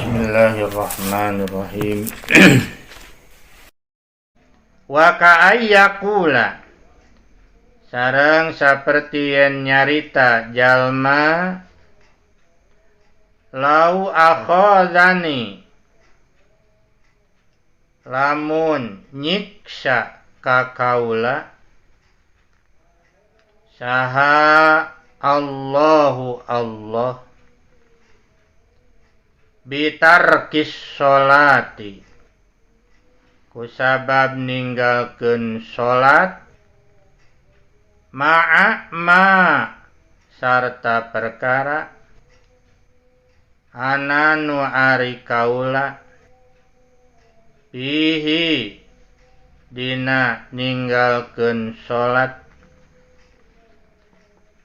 Bismillahirrahmanirrahim. Wa ka'ayyakula sareng saperti yen nyarita jalma lau akhadhani lamun nyiksa ka kaula saha Allahu Allah bitarkis sholati kusabab ninggalkeun sholat ma'a ma sarta perkara ananu ari kaula fihi dina ninggalkeun sholat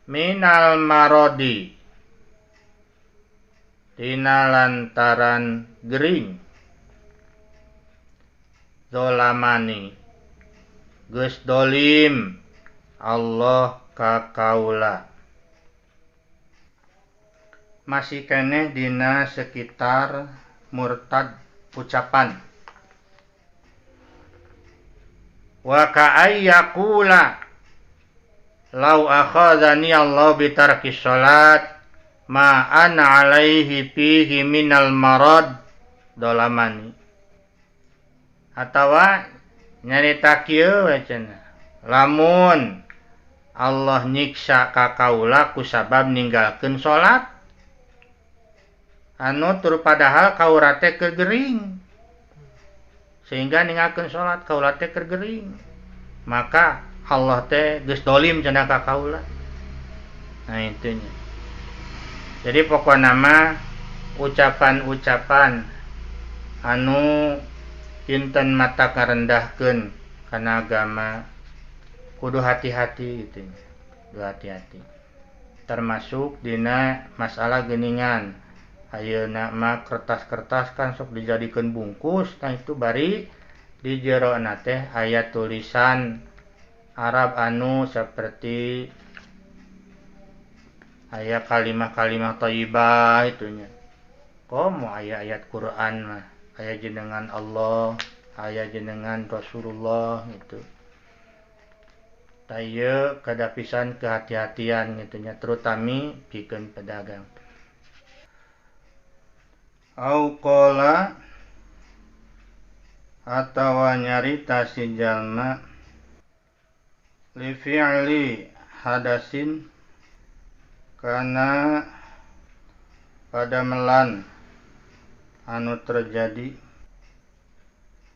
minal marodi dina lantaran gering dolamani geus dolim Allah ka kaula. Masih keneh dina sekitar murtad ucapan wa ka'ayyakula lau akhadhani Allah bitarkis sholat ma ana alaihi fihi minal marad dolamani, atawa nyarita kieu we cenah lamun Allah nyiksa ka kaula kusabab ninggalkeun salat anu tur padahal kaula teh keur gering sehingga ninggalkeun salat kaula teh keur gering, maka Allah teh geus dolim cenah ka kaula. Nah itunya. Jadi pokokna mah ucapan-ucapan anu kinten mata karendahkeun kana agama kudu hati-hati gitu. Kudu hati-hati. Termasuk dina masalah geuningan. Ayeuna mah kertas-kertas kan sok dijadikeun bungkus, nah itu bari di jerona teh aya tulisan Arab anu seperti aya kalimah-kalimah thayyibah itunya. Komo aya ayat Quran mah, aya jenengan Allah, aya jenengan Rasulullah gitu. Taya kada pisan kehati-hatian gitunya, terutami pikeun pedagang. Au qala atawa nyarita si jalma li fi'li hadasin kana pada melan anu terjadi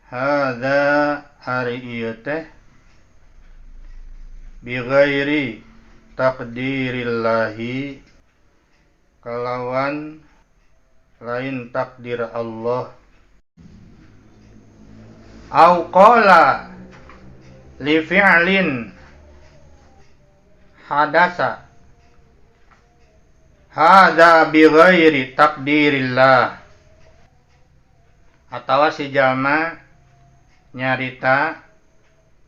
hadza hari ieu teh bi ghairi taqdirillahi kalawan lain takdir Allah. Au qala li fi'lin hadasa hadza bi ghairi takdirillah, atawa si jalma nyarita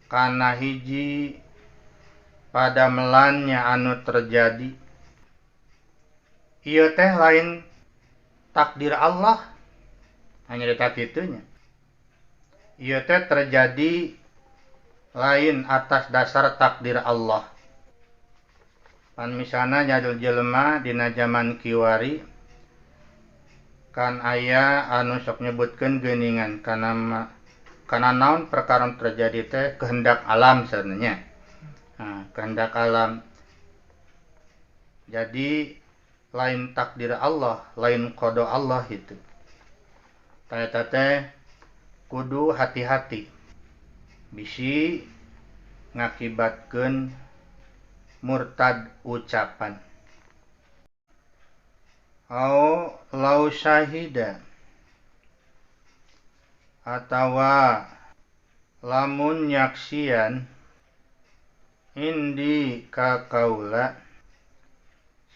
kana hiji pada melannya anu terjadi ieu teh lain takdir Allah, hanya nyarita kitunya ieu teh terjadi lain atas dasar takdir Allah. Pan misalna jadul jelema dina zaman kiwari kan aya anu sok nyebutkeun geuningan kana naon perkara terjadi teh kehendak alam sebenarnya. Nah, kehendak alam. Jadi lain takdir Allah, lain qada Allah itu. Eta teh kudu hati-hati. Bisi ngakibatkeun murtad ucapan. Au lau syahida atawa lamun nyaksian indi ka kaula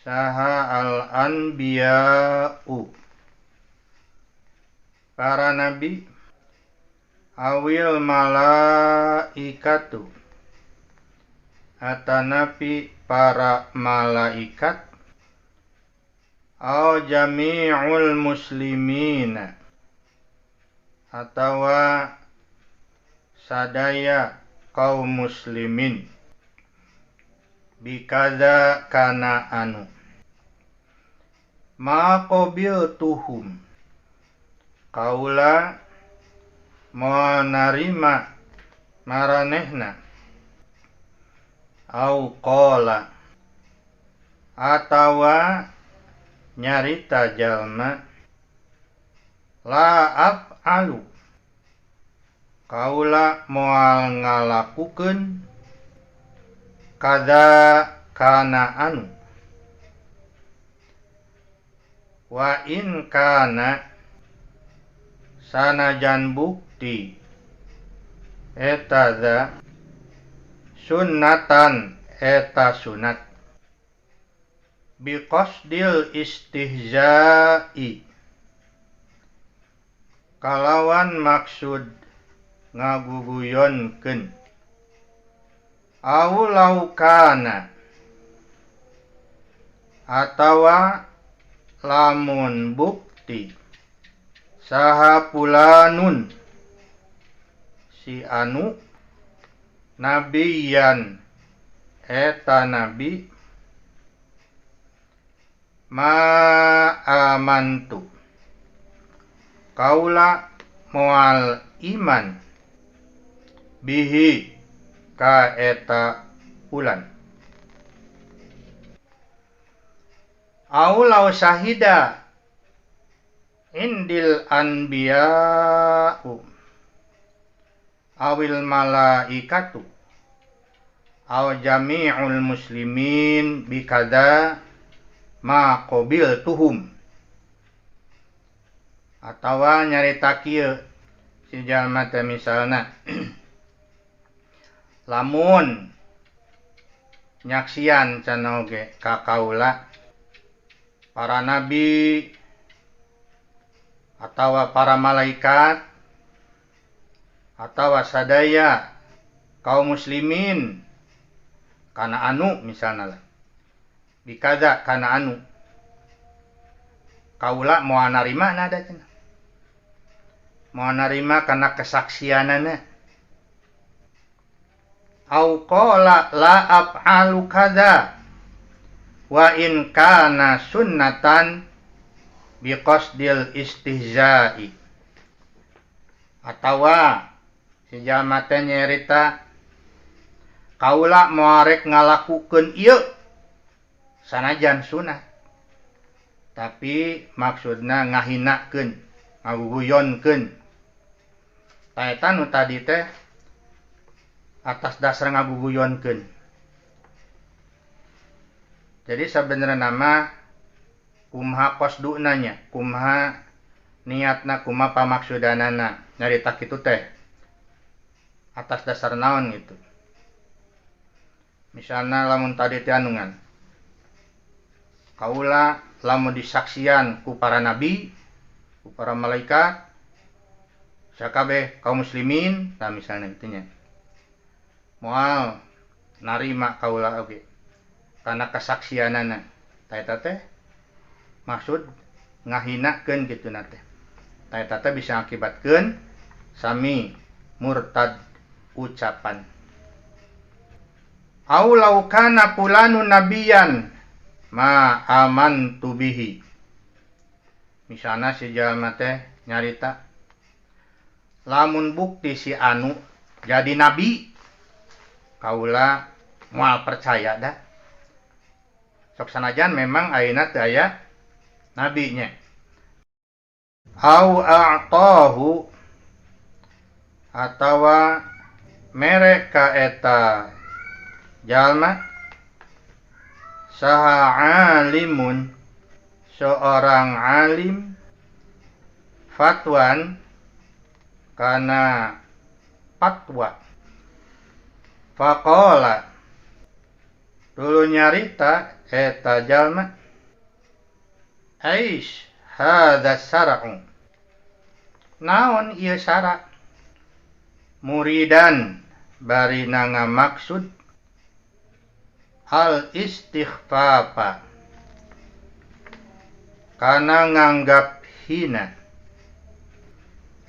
saha al anbiya'u para nabi awil malaikatu atanapi para malaikat au jami'ul muslimina atawa sadaya kaum muslimin bikaza kana anu ma qabiltuhum kaula menerima maranehna au qala atawa nyarita jalma la af'alu kaula moal ngalakukeun kada kana anu wa in kana sanajan bukti eta za sunnatan eta sunat biqasdil istihza'i kalawan maksud ngaguguyonkeun au laukana atawa lamun bukti saha pulanun si anu nabiyan eta nabi ma amantu kaula moal iman bihi ka eta pulan au law syahida indil anbiya'u awil malaikatu aw jami'ul muslimin bikada ma qabiltuhum atawa nyarita kieu si jalma teh misalna lamun nyaksian cenah oge ka kaula para nabi atawa para malaikat atawa sadaya kaum muslimin kana anu misalna lah bikaza kana anu kaula moal narima nada cenah moal narima kana kesaksianana au qala la af'alu kadza wa in kana sunnatan biqasdil istihza'i atawa si jalma teh nyerita kaula moal rek ngalakukeun ieu sanajan sunat tapi maksudna ngahinakeun ngaguguyonkeun taeta nu tadi teh atas dasar ngaguguyonkeun jadi sebenarnya nama kumaha qasduna nya kumaha niatna kumaha pamaksudanana nyarita kitu teh atas dasar naon gitu misalna lamun tadi teh anungan kaula lamun disaksian ku para nabi ku para malaikat sakabeh kaum muslimin tah misalna kitu nya moal narima kaula oge kana kesaksianana tah eta teh maksud ngahinakeun kitu na teh tah eta teh bisa ngakibatkeun sami murtad ucapan au law kana fulanun nabiyan ma amantu bihi misalna si jalma teh nyarita lamun bukti si anu jadi nabi kaula moal percaya dah sok sanajan memang ayeuna teu aya nabinya au a'tahu atawa mere ka eta jalma saha alimun seorang alim fatwan kana fatwa faqala tulu nyarita eta jalma aish hadza syar'u naon ieu syara muridan bari ngamaksud al istighfafa kana nganggap hina,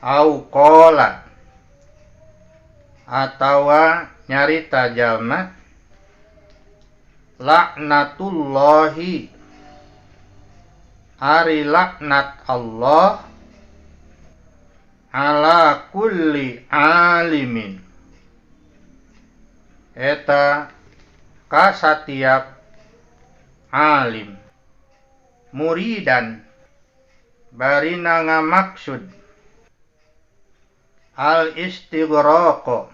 au qala atawa nyarita jalma, laknatullahi ari laknat Allah ala kulli alimin, eta ka satiap alim, muridan barina ngamaksud al istighraqo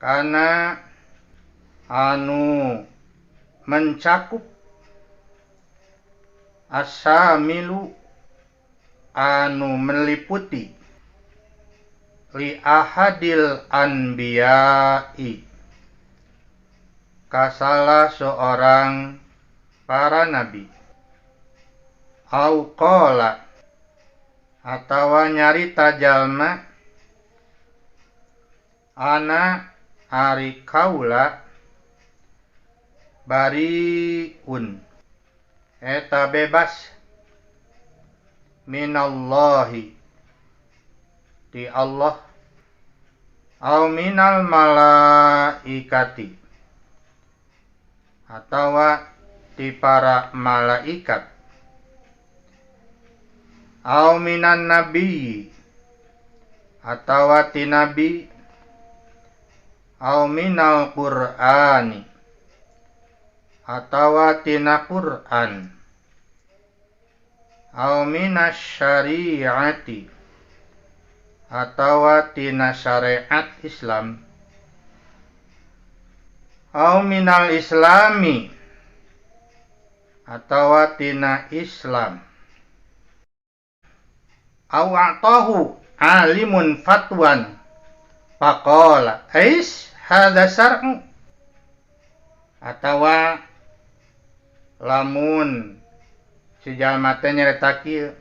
kana anu mencakup, asamilu anu meliputi, li ahadil anbiya'i kasalah seorang para nabi, au qala atawa nyarita jalma, ana ari kaula bariun eta bebas, minallahi di Allah, au minal malaikati atawa di para malaikat, au minan nabi atawa ti nabi, au minal qur'ani atawa tina Qur'an, au minas syari'ati atawa tina syariat Islam, au minal islami atawa tina Islam, au atahu alimun fatwan faqala ais hadza syar'u, atawa lamun si jalma teh nyarita kieu,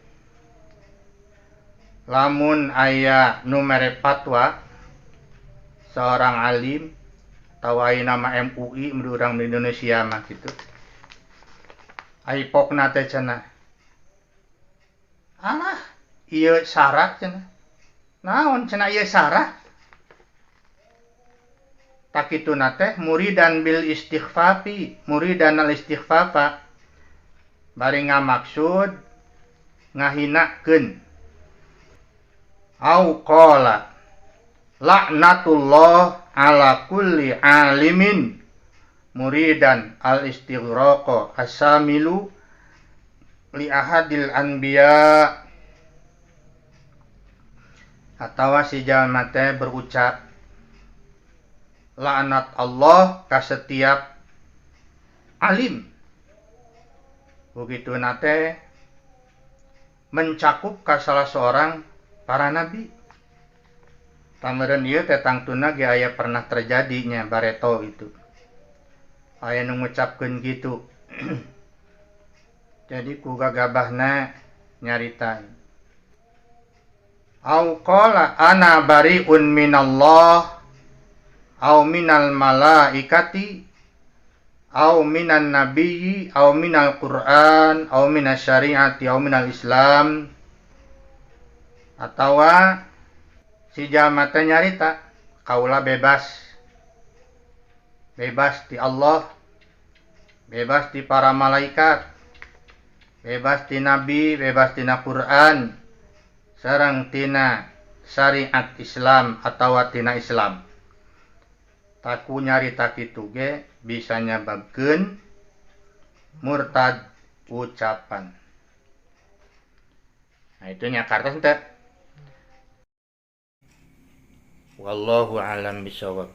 lamun aya nu mere fatwa seorang alim atau aya nama MUI menurut urang di Indonesia mah gitu, ai pokna teh cenah, alah ieu syarah cenah, naon cenah ieu syarah, tak kituna teh muridan bil istighfafi, muridan al istighfafa bari ngamaksud ngahinakeun, au qala laknatullah ala kulli alimin, muridan al istighraqo asamilu li ahadil anbiya, atawa si jalma teh berucap laknat Allah ka setiap alim, begitu nate mencakup ka salah seorang para nabi. Tameureun ieu teh tangtuna ge aya pernah terjadinya bareto itu, aya nu ngucapkeun kitu. Jadi ku gagabahna nyarita, au qala ana bariun minallah au minal malaikati au minan nabiyyi au minal Qur'an au minas syariati au minal Islam, atawa si jalma teh nyarita kaula bebas, bebas di Allah, bebas di para malaikat, bebas di nabi, bebas tina Qur'an, sareng tina syariat Islam atawa tina Islam. Taku nyarita kitu ge bisa nyababkeun murtad ucapan. Nah itu nyakartos teh. Wallahu a'lam bishawab.